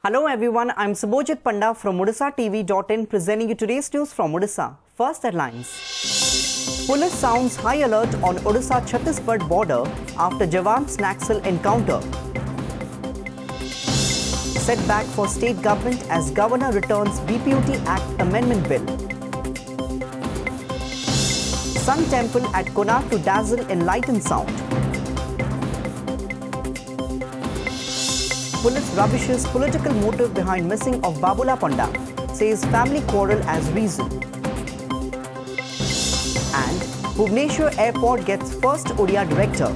Hello everyone, I'm Subhojit Panda from Odishatv.in presenting you today's news from Odisha. First headlines. Police sounds high alert on Odisha-Chhattisgarh border after Jawan's Naxal encounter. Setback for state government as Governor returns BPUT Act Amendment Bill. Sun Temple at Konark to dazzle in light and sound. Police rubbishes political motive behind missing of Babula Panda, says family quarrel as reason. And Bhubaneswar Airport gets first Odia director.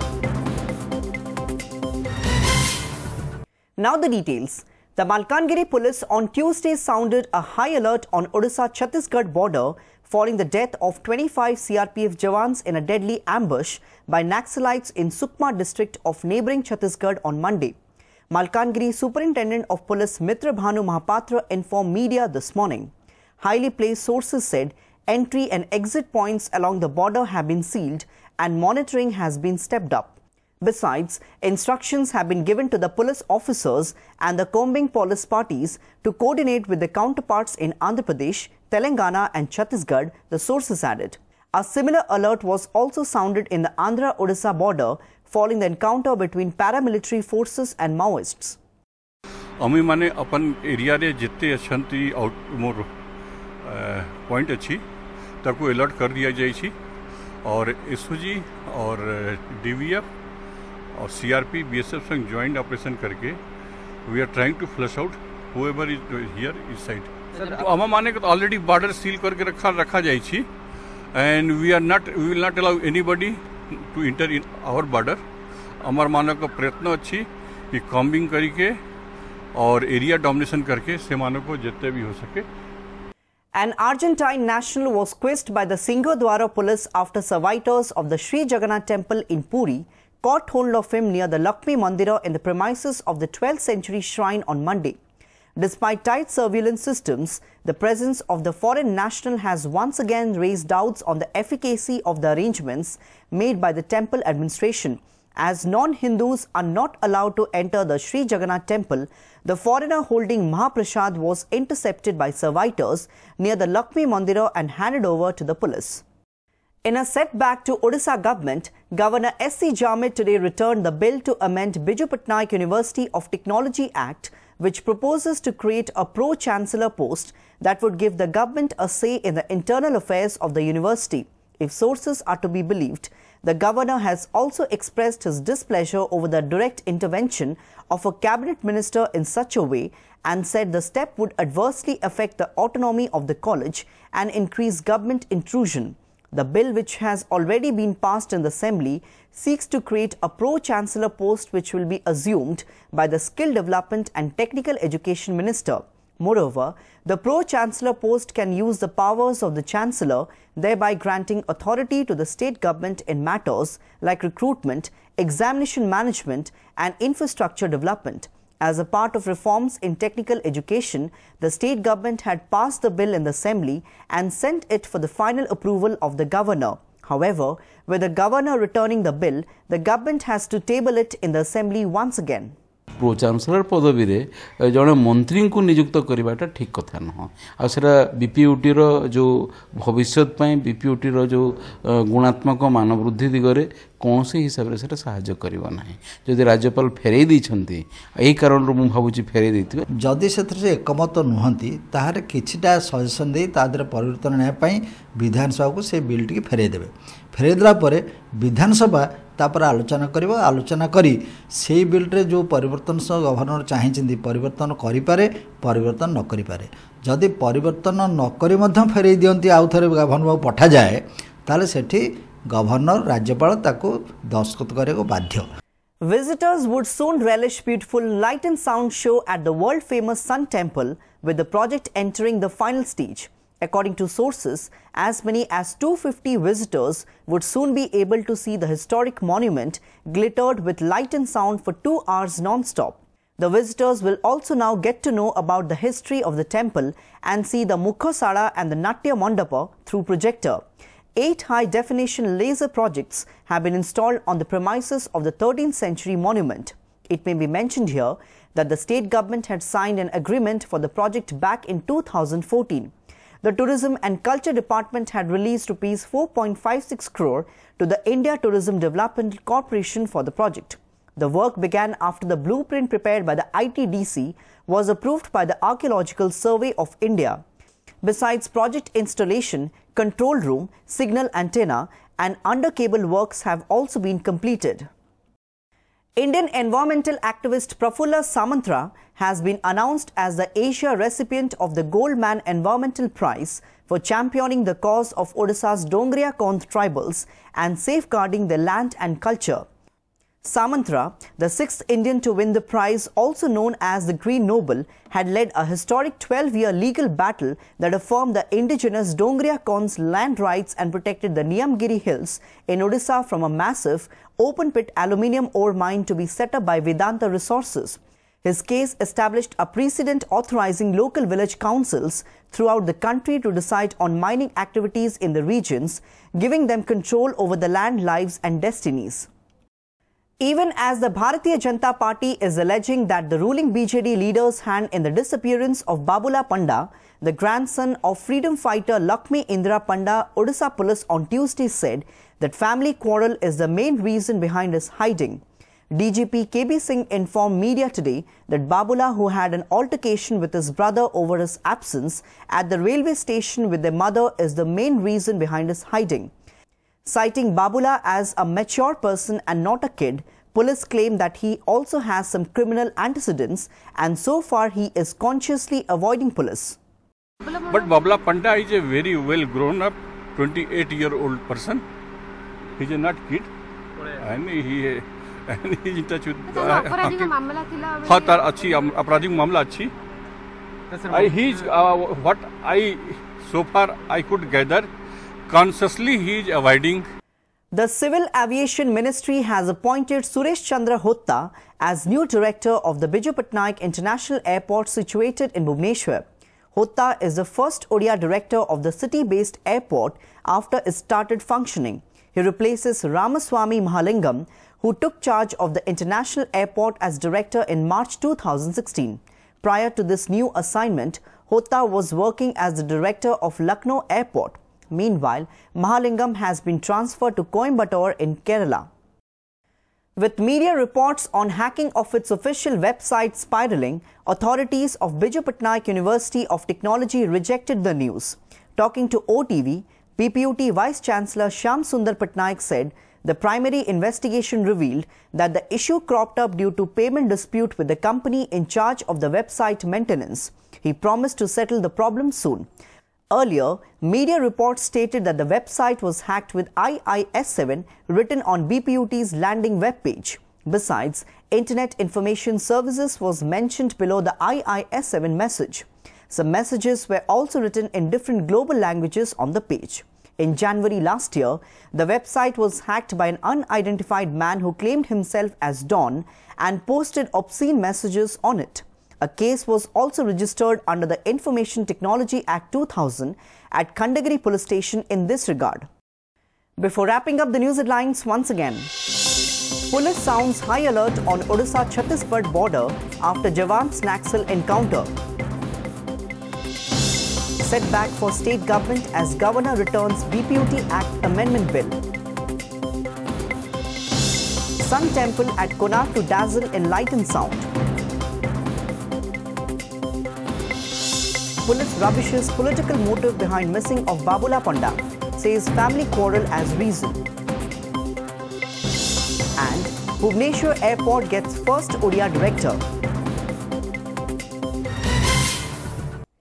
Now the details. The Malkangiri police on Tuesday sounded a high alert on Odisha-Chhattisgarh border following the death of 25 CRPF Jawans in a deadly ambush by Naxalites in Sukma district of neighbouring Chhattisgarh on Monday. Malkangiri Superintendent of Police Mitra Bhanu Mahapatra informed media this morning. Highly placed sources said entry and exit points along the border have been sealed and monitoring has been stepped up. Besides, instructions have been given to the police officers and the combing police parties to coordinate with their counterparts in Andhra Pradesh, Telangana and Chhattisgarh, the sources added. A similar alert was also sounded in the Andhra-Odisha border following the encounter between paramilitary forces and Maoists. आमी माने अपन area रे जितने अछंती out more point अच्छी ताको alert कर दिया जाए छी और एसओजी और डीवीएफ और सीआरपी बीएसएफ संग जॉइंट ऑपरेशन करके we are trying to flush out whoever is here इस साइड हम माने को ऑलरेडी बॉर्डर सील करके रखा जाए छी and we will not allow anybody to enter in our border हमार मानव का प्रयत्न अच्छी कि कॉम्बिंग करके और एरिया डोमिनेशन करके से मानव को जितने भी हो सके. An Argentine national was quizzed by the Singhodwara police after servitors of the Sri Jagannath temple in Puri caught hold of him near the Lakshmi Mandira in the premises of the 12th century shrine on Monday. Despite tight surveillance systems, the presence of the foreign national has once again raised doubts on the efficacy of the arrangements made by the temple administration. As non-Hindus are not allowed to enter the Sri Jagannath temple, the foreigner holding Mahaprasad was intercepted by servitors near the Lakshmi Mandira and handed over to the police. In a setback to Odisha government, Governor S.C. Jamit today returned the bill to amend Biju Patnaik University of Technology Act, which proposes to create a pro-chancellor post that would give the government a say in the internal affairs of the university. If sources are to be believed, the governor has also expressed his displeasure over the direct intervention of a cabinet minister in such a way and said the step would adversely affect the autonomy of the college and increase government intrusion. The bill, which has already been passed in the assembly, seeks to create a pro-chancellor post which will be assumed by the Skill Development and Technical Education Minister. Moreover, the pro-chancellor post can use the powers of the chancellor, thereby granting authority to the state government in matters like recruitment, examination management and infrastructure development. As a part of reforms in technical education, the state government had passed the bill in the assembly and sent it for the final approval of the governor. However, with the governor returning the bill, the government has to table it in the assembly once again. Pro chancellor पदवी रे जड़े मंत्री को नियुक्त करवाटा ठीक कथा नुह आ BPUT जो भविष्य बीपीयूटी जो गुणात्मक मान वृद्धि दिगरे कौन से हिसाब से साहाय्य करना जदि राज्यपाल फेरई देछंती एही कारण मु भाबुची फेरई देथिबे जदि से एकमत नुहंती ताहारे किछिटा सजेशन दे तादर परिवर्तन ने पई विधानसभा को से बिल टी फेरई देबे फेरई देला परे विधानसभा तापर आलोचना करी से बिल रे जो परिवर्तन सह गवर्नर चाहिए परिवर्तन करि पारे परिवर्तन न करि पारे जदि परिवर्तन न करी मध्य फेरई दियंती आउ थरे गवर्नर को पठा जाए ताले सेठी गवर्नर राज्यपाल ताको दस्तखत करे को बाध्य. Visitors would soon relish beautiful light and sound show at the world famous Sun Temple, with the project entering the final stage. According to sources, as many as 250 visitors would soon be able to see the historic monument glittered with light and sound for 2 hours non-stop. The visitors will also now get to know about the history of the temple and see the Mukhasala and the Natya Mandapa through projector. 8 high-definition laser projects have been installed on the premises of the 13th century monument. It may be mentioned here that the state government had signed an agreement for the project back in 2014. The Tourism and Culture Department had released Rs 4.56 crore to the India Tourism Development Corporation for the project. The work began after the blueprint prepared by the ITDC was approved by the Archaeological Survey of India. Besides project installation, control room, signal antenna and under-cable works have also been completed. Indian environmental activist Prafulla Samantra has been announced as the Asia recipient of the Goldman Environmental Prize for championing the cause of Odisha's Dongriya Kondh tribals and safeguarding their land and culture. Samantra, the sixth Indian to win the prize, also known as the Green Nobel, had led a historic 12-year legal battle that affirmed the indigenous Dongriya Kondh's land rights and protected the Niyamgiri Hills in Odisha from a massive open-pit aluminium ore mine to be set up by Vedanta Resources. His case established a precedent authorizing local village councils throughout the country to decide on mining activities in the regions, giving them control over the land, lives and destinies. Even as the Bharatiya Janata Party is alleging that the ruling BJD leader's hand in the disappearance of Babula Panda, the grandson of freedom fighter Lakshmi Indra Panda, Odisha police on Tuesday said that family quarrel is the main reason behind his hiding. DGP KB Singh informed media today that Babula, who had an altercation with his brother over his absence at the railway station with their mother, is the main reason behind his hiding. Citing Babula as a mature person and not a kid, police claim that he also has some criminal antecedents and so far he is consciously avoiding police. But Babula Panda is a very well grown up 28-year-old person. He is not kid and he is in touch with अपराधिक मामला अच्छी what I so far I could gather, consciously he is avoiding. The Civil Aviation Ministry has appointed Suresh Chandra Hotta as new director of the Biju Patnaik International Airport situated in Bhubaneswar. Hotta is the first Odia director of the city-based airport after it started functioning. He replaces Ramaswamy Mahalingam, who took charge of the international airport as director in March 2016. Prior to this new assignment, Hotta was working as the director of Lucknow Airport. Meanwhile, Mahalingam has been transferred to Coimbatore in Kerala. With media reports on hacking of its official website spiraling, authorities of Biju Patnaik University of Technology rejected the news. Talking to OTV, BPUT Vice Chancellor Shyam Sundar Patnaik said the primary investigation revealed that the issue cropped up due to payment dispute with the company in charge of the website maintenance. He promised to settle the problem soon. Earlier, media reports stated that the website was hacked with IIS-7 written on BPUT's landing web page. Besides, Internet Information Services was mentioned below the IIS-7 message. Some messages were also written in different global languages on the page. In January last year, the website was hacked by an unidentified man who claimed himself as Don and posted obscene messages on it. A case was also registered under the Information Technology Act 2000 at Khandagiri Police Station in this regard. Before wrapping up the news headlines once again, police sounds high alert on Odisha-Chhattisgarh border after Jawan's Naxal encounter. Setback for state government as Governor returns BPUT Act Amendment Bill. Sun Temple at Konark to dazzle in light and sound. Police rubbishes political motive behind missing of Babula Panda, says family quarrel as reason. And Bhubaneswar Airport gets first Odia director.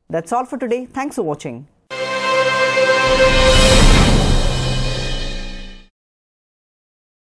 That's all for today. Thanks for watching.